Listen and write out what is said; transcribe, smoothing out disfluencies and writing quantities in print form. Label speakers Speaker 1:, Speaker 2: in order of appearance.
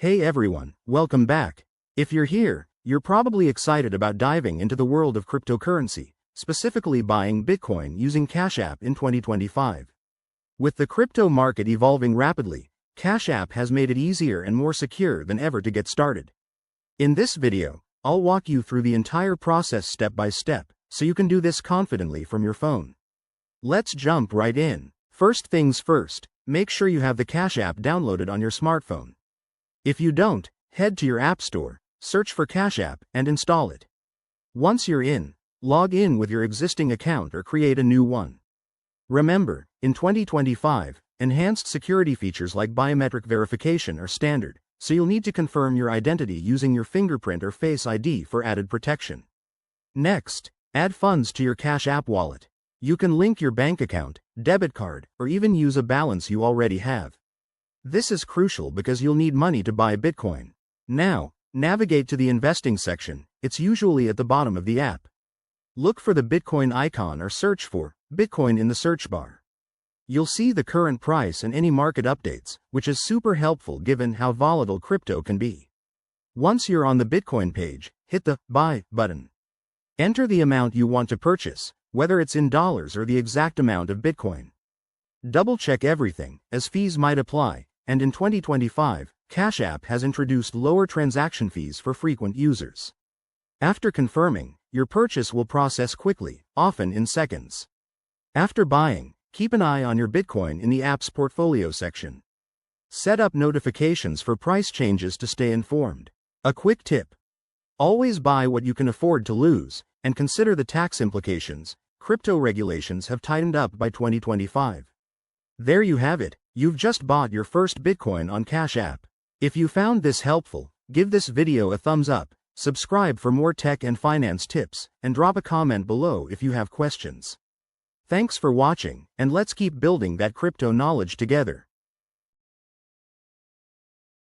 Speaker 1: Hey everyone, welcome back. If you're here, you're probably excited about diving into the world of cryptocurrency, specifically buying Bitcoin using Cash App in 2025. With the crypto market evolving rapidly, Cash App has made it easier and more secure than ever to get started. In this video, I'll walk you through the entire process step by step, so you can do this confidently from your phone. Let's jump right in. First things first, make sure you have the Cash App downloaded on your smartphone. If you don't, head to your App Store, search for Cash App, and install it. Once you're in, log in with your existing account or create a new one. Remember, in 2025, enhanced security features like biometric verification are standard, so you'll need to confirm your identity using your fingerprint or Face ID for added protection. Next, add funds to your Cash App wallet. You can link your bank account, debit card, or even use a balance you already have. This is crucial because you'll need money to buy Bitcoin. Now, navigate to the investing section. It's usually at the bottom of the app. Look for the Bitcoin icon or search for Bitcoin in the search bar. You'll see the current price and any market updates, which is super helpful given how volatile crypto can be. Once you're on the Bitcoin page, hit the Buy button. Enter the amount you want to purchase, whether it's in dollars or the exact amount of Bitcoin. Double-check everything, as fees might apply, and in 2025, Cash App has introduced lower transaction fees for frequent users. After confirming, your purchase will process quickly, often in seconds. After buying, keep an eye on your Bitcoin in the app's portfolio section. Set up notifications for price changes to stay informed. A quick tip: always buy what you can afford to lose, and consider the tax implications. Crypto regulations have tightened up by 2025. There you have it, you've just bought your first Bitcoin on Cash App. If you found this helpful, give this video a thumbs up, subscribe for more tech and finance tips, and drop a comment below if you have questions. Thanks for watching, and let's keep building that crypto knowledge together.